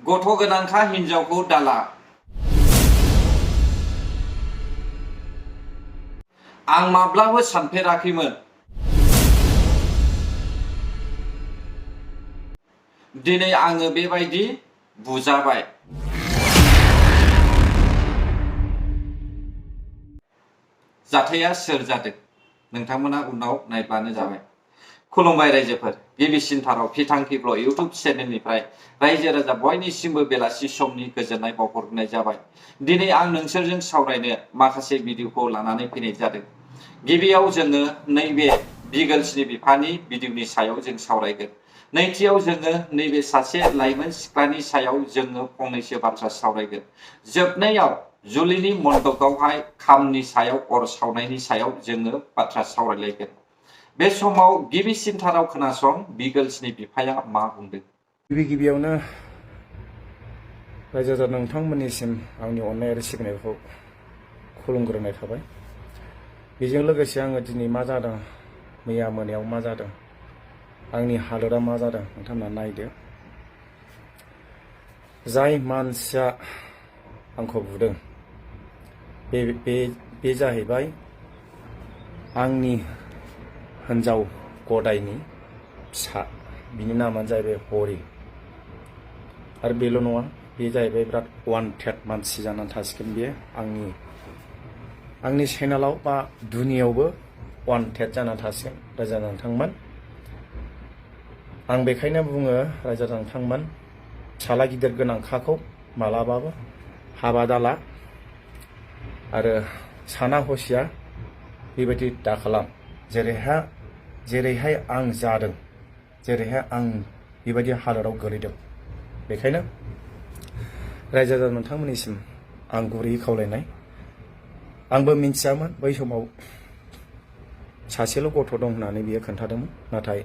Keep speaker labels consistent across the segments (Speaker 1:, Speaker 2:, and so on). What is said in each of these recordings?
Speaker 1: गथ' गोनांखा हिनजावखौ दाला। आं माब्लाबो सानफेराखैमोन दिनै आङो बेबायदि बुजाबाय। जाथाया सोर जादों नोंथांमोना उनाव नायब्लानो जाबाय। खुलुमबाय रायजोफोर, गिबिसिनथाराव फिथांखि ब्लग इउटुब चेनेलनिफ्राय रायजो राजा बयनिसिमबो बेलासि समनि गोजोननाय बावहरनाय जाबाय। दिनै आं नोंसोरजों सावरायनो माखासे भिडिअखौ लानानै फैनाय जादों। गिबियाव जोङो नैबे बिगोल्सनि बिफानि भिडिअनि सायाव जों सावरायगोन। नैथियाव जोङो नैबे सासे लाइमोन सिख्लानि सायाव जोङो फंनैसो बाथ्रा सावरायगोन। जोबनायाव जुलिनि मन्दपआवहाय खामनि सायाव अर सावनायनि सायाव जोङो बाथ्रा सावरायलायगोन। बे समाव गिबिसिनथाराव खोनासं बिगोल्सनि बिफाया मा बुंदों।
Speaker 2: गिबियावनो रायजो राजा नोंथांमोननिसिम आंनि अननाय आरो सिबिनायखौ खुलुमग्रोनाय थाबाय। बेजों लोगोसे आङो दिनै मा जादों, मैया मोनायाव मा जादों, आंनि हालोदा मा जादों नोंथांमोना नायदो। जाय मानसिया आंखौ बुदों बे जाहैबाय आंनि हिन्जाव गदायनि फिसा। बिनि नामानो जाहैबाय हरि। आरो बेल' नङा, बे जाहैबाय बिराद वान्टेड मानसि जानानै थासिगोन। बेयो आंनि चेनेलाव बा दुनियावबो वान्टेड जानानै थासिगोन। रायजो नोंथांमोन, आं बेखायनो बुङो रायजो नोंथांमोन, फिसाला गिदिर गोनांखाखौ मालाबाबो हाबा दाला आरो साना हसिया बेबायदि दाखालाम। जेरैहाय आं जादों, जेरैहाय आं बेबायदि हालोदाव गोलैदों। बेखायनो रायजो राजा नोंथांमोननिसिम आं गुरैयै खावलायनाय। आंबो मिन्थियामोन बै समाव सासेल' गथ' दं होननानै बियो खोन्थादोंमोन। नाथाय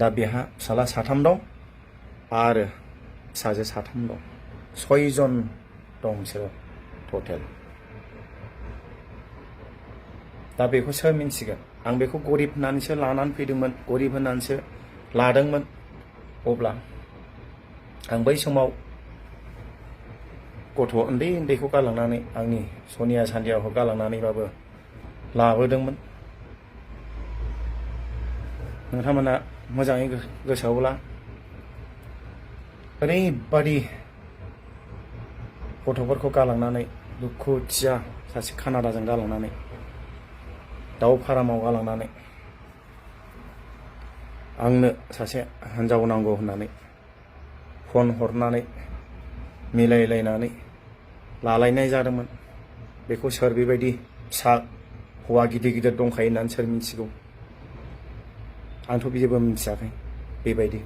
Speaker 2: दा बेहा फिसाला 3 दं आरो फिसाजो 3 दं। 6 जन दं बिसोरो टटेल। दा बेखौ सोर मिन्थिगोन? आं बेखौ गरिब होननानैसो लानानै फैदोंमोन, गरिब होननानैसो लादोंमोन। अब्ला आं बै समाव गथ' उन्दैखौ गालांनानै, आंनि सनिया सान्दियाखौ गालांनानैबाबो लाबोदोंमोन। नोंथांमोना मोजाङै गोसोआवब्ला ओरैबादि गथ'फोरखौ गालांनानै, दुखुथिया सासे कानाडाजों गालांनानै, दाउ फारामाव गालांनानै, आंनो सासे हिन्जाव नांगौ होननानै फन हरनानै मिलायलायनानै लालायनाय जादोंमोन। बेखौ सोर बेबायदि फिसा हौवा गिदिर दंखायो होननानै सोर मिन्थिगौ? आंथ' जेबो मिन्थियाखै बेबायदि।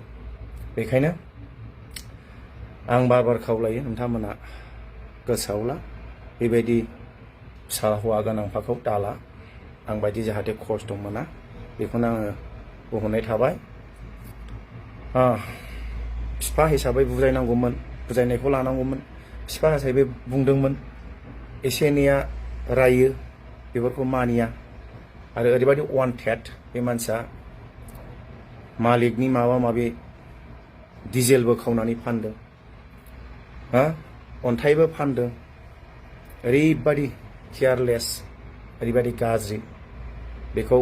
Speaker 2: बेखायनो आं बार खावलायो, नोंथांमोना गोसोआवला बेबायदि फिसा हौवा गोनांफाखौ दाला। आं बायदि जाहाथे खस्थ' मोना, बेखौनो आङो बुंहरनाय थाबाय। बिफा हिसाबै बुजायनांगौमोन, बुजायनायखौ लानांगौमोन। बिफा हिसाबै बुंदोंमोन, एसे एनैया रायो, बेफोरखौ मानिया। आरो ओरैबायदि वान्टेड बे मानसिया, मालिकनि माबा माबि डिजेलबो खावनानै फानदों, अन्थाइबो फानदों। ओरैबायदि केयारलेस, ओरैबायदि गाज्रि। बेखौ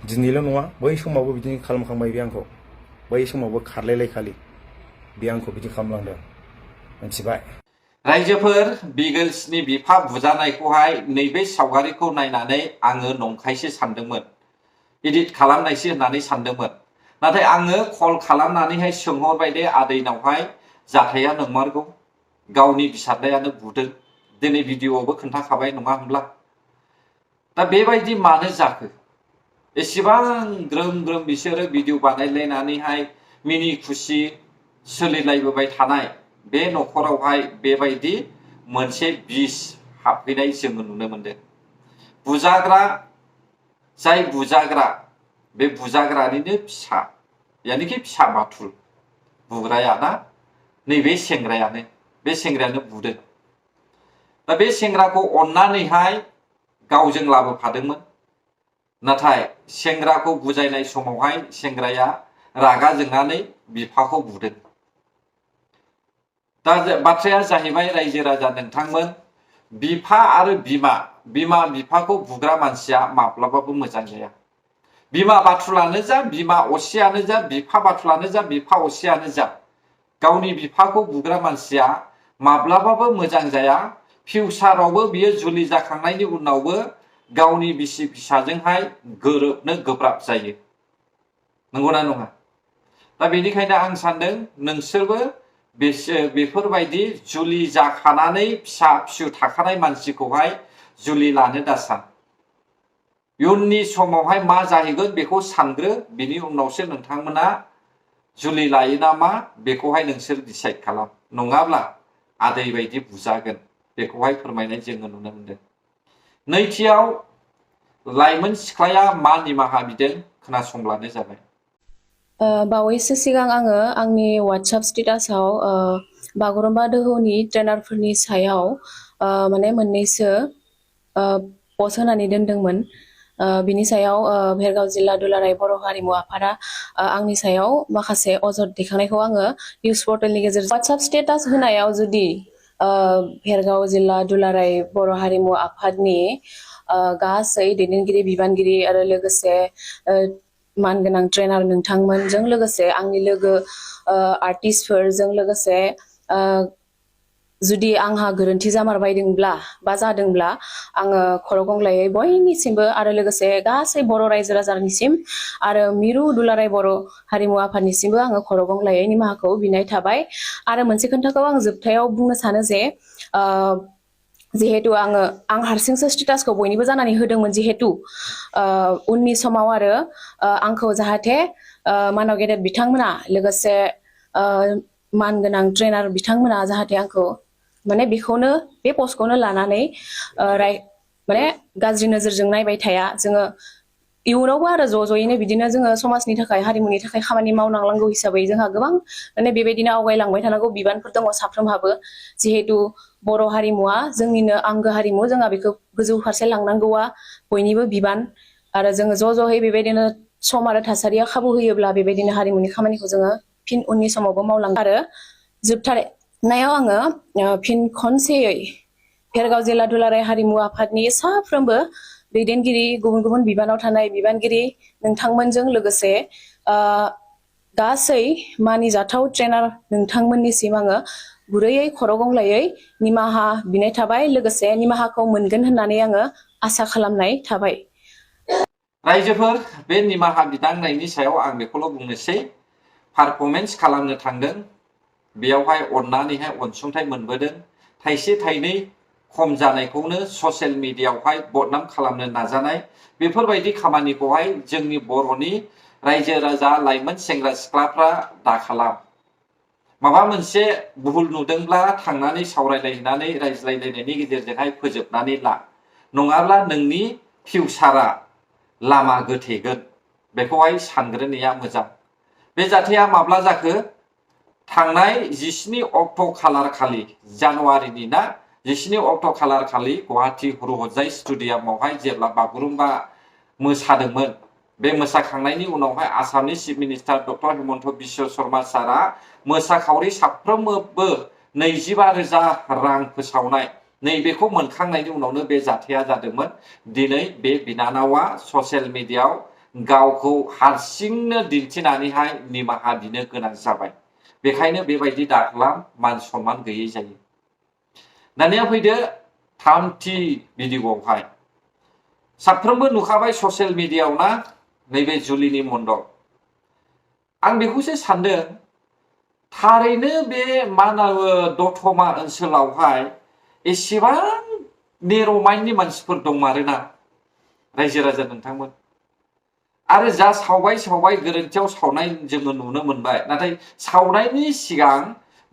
Speaker 2: दिनैल' नङा, बै समावबो बिदिनो खालामखांबाय बे आंखौ। बै समावबो खारलायलायखालि बे आंखौ बिदि खालामलांदों, मिथिबाय।
Speaker 1: रायजोफोर, बिगोल्सनि बिफा बुजानायखौहाय नैबे सावगारिखौ नायनानै आङो नंखायसो सानदोंमोन, इडिट खालामनायसो होननानै सानदोंमोन। नाथाय आङो कल खालामनानैहाय सोंहरबाय दे आदैनावहाय, जाथाया नंमारगौ, गावनि फिसाज्लायानो बुदों। दिनै भिडिअ'आवबो खोन्थाखाबाय नङा होनब्ला? दा बेबायदि मानो जाखो? एसेबां ग्रोम बिसोरो भिडिअ बानायलायनानैहाय मिनि खुसि सोलिलायबोबाय थानाय बे न'खरावहाय बेबायदि मोनसे बिस हाबफैनाय जोङो नुनो मोनदों। जाय बुजाग्रा, बे बुजाग्रानिनो फिसा, यानिखि फिसा बाथुल बुग्राया ना, नैबे सेंग्रायानो, बे सेंग्रायानो बुदों। दा बे सेंग्राखौ अननानैहाय गावजों लाबोफादोंमोन। नाथाय सेंग्राखौ बुजायनाय समावहाय सेंग्राया रागा जोंनानै बिफाखौ बुदों। दा बाथ्राया जाहैबाय रायजो राजा नोंथांमोन बिफा आरो बिमा बिफाखौ बुग्रा मानसिया माब्लाबाबो मोजां जाया। बिमा बाथुलानो जा बिमा असेयानो जा बिफा बाथुलानो जा बिफा असेयानो जा गावनि बिफाखौ बुग्रा मानसिया माब्लाबाबो मोजां जाया। फिउचारावबो बियो जुलि जाखांनायनि उनावबो गावनि बिसि फिसाजोंहाय गोरोबनो गोब्राब जायो। नंगौना नङा? दा बेनिखायनो आं सानदों नोंसोरबो बेफोरबायदि जुलि जाखानानै फिसा फिसौ थाखानाय मानसिखौहाय जुलि लानो दासान। इयुननि समावहाय मा जाहैगोन बेखौ सानग्रो, बिनि उनावसो नोंथांमोना जुलि लायो ना मा बेखौहाय नोंसोर डिसाइड खालाम। नङाब्ला आदै बायदि बुजागोन, बेखौहाय फोरमायनाय जोङो नुनो मोनदों। नैथियाव लाइमोन सिख्लाया मा निमाहा बिदों खोनासंब्लानो जाबाय।
Speaker 3: बावैसो सिगां आङो आंनि वाट्सएप स्टेटासाव बागुरुम्बा दोहौनि ट्रेनारफोरनि सायाव माने मोननैसो पस्ट होनानै दोनदोंमोन। बिनि सायाव भेरगाव जिल्ला दुलाराय बर' हारिमु आफादा आंनि सायाव माखासे अजद दैखांनायखौ आङो निउस पर्टेलनि गेजेरजों वाट्सएप स्टेटास होनायाव जुदि भेरगाव जिल्ला दुलाराय बर' हारिमु आफादनि गासै दैदेनगिरि बिबानगिरि आरो लोगोसे मानगोनां ट्रेनार नोंथांमोनजों लोगोसे आंनि लोगो आर्टिस्टफोरजों लोगोसे जुदि आंहा गोरोन्थि जामारबायदोंब्ला बा जादोंब्ला आङो खर' गंग्लायै बयनिसिमबो आरो लोगोसे गासै बर' रायजो राजानिसिम आरो मिरु दुलाराय बर' हारिमु आफादनिसिमबो आङो खर' गंग्लायै निमाहाखौ बिनाय थाबाय। आरो मोनसे खोथाखौ आं जोबथायाव बुंनो सानो जे जिहेतु आं हारसिंसो स्टेटासखौ बयनिबो जानानै होदोंमोन, जिहेतु उननि समाव आरो आंखौ जाहाथे मानाव गेदेर बिथांमोना लोगोसे मानगोनां ट्रेनार बिथांमोना जाहाथे आंखौ माने बेखौनो बे पस्टखौनो लानानै माने गाज्रि नोजोरजों नायबाय थाया। जोङो इयुनावबो आरो ज'यैनो बिदिनो जोङो समाजनि थाखाय हारिमुनि थाखाय खामानि मावनांगौ हिसाबै जोंहा गोबां माने बेबायदिनो आवगायलांबाय थानांगौ बिबानफोर दङ साफ्रोमहाबो। जिहेतु बर' हारिमुवा जोंनिनो आंगो हारिमु, जोंहा बेखौ गोजौ फारसे लांनांगौआ बयनिबो बिबान। आरो जोङो ज'यै बेबायदिनो सम आरो थासारिया खाबु होयोब्ला बेबायदिनो हारिमुनि खामानिखौ जोङो फिन उननि समावबो मावलांगोन। आरो जोबथारनायाव आङो फिन खनसेयै भेरगाव जिल्ला दुलाराय हारिमु आफादनि साफ्रोमबो दैदेनगिरि, गुबुन गुबुन बिबानाव थानाय बिबानगिरि नोंथांमोनजों लोगोसे गासै मानिजाथाव ट्रेनार नोंथांमोननिसिम आङो गुरैयै खर' गंग्लायै निमाहा बिनाय थाबाय, लोगोसे निमाहाखौ मोनगोन होननानै आङो आसा खालामनाय थाबाय।
Speaker 1: रायजोफोर, बे निमाहा बिदांनायनि सायाव आं बेखौल' बुंनोसै, पारफरमेन्स खालामनो थांदों, बेयावहाय अननानैहाय अनसुंथाइ मोनबोदों, थाइसे थाइनै खम जानायखौनो ससियेल मिडियायावहाय बदनाम खालामनो नाजानाय, बेफोरबायदि खामानिखौहाय जोंनि बर'नि रायजो राजा लाइमोन सेंग्रा सिख्लाफ्रा दाखालाम। माबा मोनसे भुल नुदोंब्ला थांनानै सावरायलायनानै रायज्लायलायनायनि गेजेरजोंहाय फोजोबनानै ला, नङाब्ला नोंनि फिउचारा लामा गोथेगोन। बेखौहाय सानग्रोनाया मोजां। बे जाथाया माब्ला जाखो? थांनाय 17 अक्ट' खालार खालि, जानुवारिनि ना 17 अक्ट' खालार खालि गुवाहाटी हरुहजाय स्टेडियामावहाय जेब्ला बागुरुम्बा मोसादोंमोन, बे मोसाखांनायनि उनावहाय आसामनि chief minister doctor Himanta Biswa Sharma सारा मोसाखावरि साफ्रोमबो 25,000 रां फोसावनाय, नैबेखौ मोनखांनायनि उनावनो बे जाथाया जादोंमोन। दिनै बे बिनानावा ससियेल मिडियायाव गावखौ हारसिंनो दिन्थिनानैहाय निमाहा बिनो गोनां जाबाय। बेखायनो बेबायदि दाखालाम, मान सनमान गैयै जायो। दानिया फैदो थामथि भिडिअ'आवहाय। साफ्रोमबो नुखाबाय ससियेल मिडियायाव ना, नैबे जुलिनि मन्दप। आं बेखौसो सानदों, थारैनो बे दतमा ओनसोलावहाय एसेबां नेर' माइन्डनि मानसिफोर दंमारोना रायजो राजा नोंथांमोन। आरो जा सावबाय गोरोन्थियाव सावनाय जोङो नुनो मोनबाय, नाथाय सावनायनि सिगां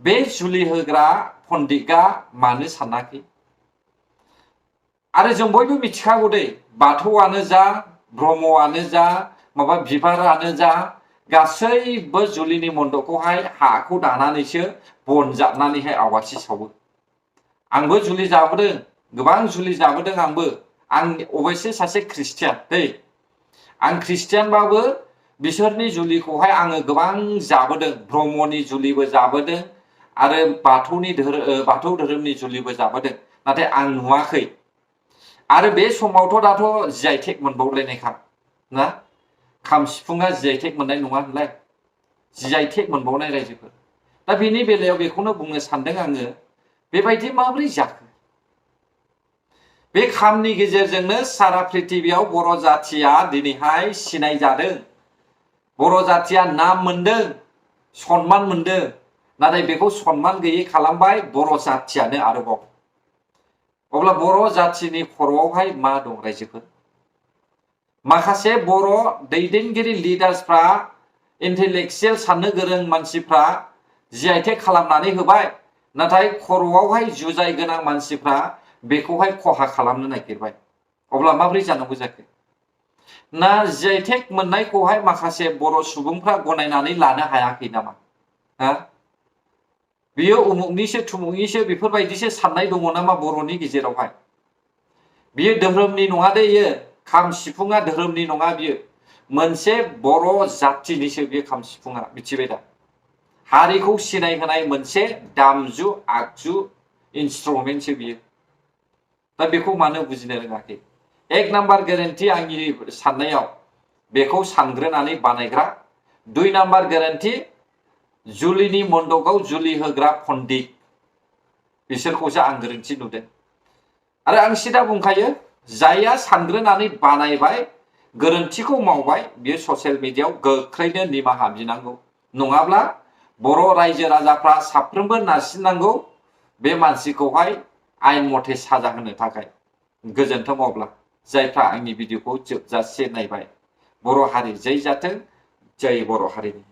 Speaker 1: बे जुलि होग्रा पन्डितआ मानो सानाखै? आरो जों बयबो मिथिखागौ दे, बाथौआनो जा, ब्रह्मआनो जा, माबा बिबारानो जा, गासैबो जुलिनि मन्दपखौहाय हाखौ दानानैसो बन जाबनानैहाय आवाथि सावो। आंबो जुलि जाबोदों, गोबां जुलि जाबोदों आंबो। आं अबयसे सासे ख्रिस्टियान दै, आं ख्रिस्टियानबाबो बिसोरनि जुलिखौहाय आङो गोबां जाबोदों। ब्रह्मनि जुलिबो जाबोदों आरो बाथौ धोरोमनि जुलिबो जाबोदों नाथाय आं नुवाखै आरो बे समावथ' दाथ' जि आइ टेग मोनबावलायनायखा ना खाम सिफुङा जि आइ टेग मोननाय नङा होनलाय जि आइ टेग मोनबावनाय रायजोफोर दा बेनि बेलायाव बेखौनो बुंनो सानदों आङो बेबायदि माबोरै जाखो बे खामनि गेजेरजोंनो सारा पृथिबियाव बर' जाथिया दिनैहाय सिनाय जादों बर' जाथिया नाम मोनदों सन्मान मोनदों नाथाय बेखौ सन्मान गैयै खालामबाय बर' जाथियानो आरोबाव अब्ला बर' जाथिनि खर'आवहाय मा दं रायजोफोर माखासे बर' दैदेनगिरि लिडार्सफ्रा इन्टेलेक्चुयेल साननो गोरों मानसिफ्रा जि आइ टेग खालामनानै होबाय नाथाय खर'आवहाय जुजाय गोनां मानसिफ्रा बेखौहाय खहा खालामनो नागिरबाय अब्ला माबोरै जानांगौ जाखो ना जि आइ टेग मोननायखौहाय माखासे बर' सुबुंफ्रा गनायनानै लानो हायाखै नामा हा बियो उमुकनिसो थुमुकनिसो बेफोरबायदिसो साननाय दङ नामा बर'नि गेजेरावहाय बियो धोरोमनि नङा दे इयो खाम सिफुङा धोरोमनि नङा बियो मोनसे बर' जाथिनिसो बियो खाम सिफुङा मिथिबाय दा हारिखौ सिनायहोनाय मोनसे दामजु आगजु इन्सट्रुमेन्टसो बियो दा बेखौ मानो बुजिनो रोङाखै एक नाम्बार गेरेन्टि आंनि साननायाव बेखौ सानग्रोनानै बानायग्रा दुइ नाम्बार गेरेन्टि जुलिनि मन्दपआव जुलि होग्रा पन्डित बिसोरखौसो आं गोरोन्थि नुदों आरो आं सिदा बुंखायो जायहा सानग्रोनानै बानायबाय गोरोन्थिखौ मावबाय बियो ससियेल मिडियायाव गोख्रैनो निमाहा बिनांगौ नङाब्ला बर' रायजो राजाफ्रा साफ्रोमबो नारसिननांगौ बे मानसिखौहाय आयेन मथे साजा होनो थाखाय गोजोन्थों अब्ला जायफ्रा आंनि भिडिअखौ जोबजासे नायबाय बर' हारि जै जाथों जै बर' हारिनि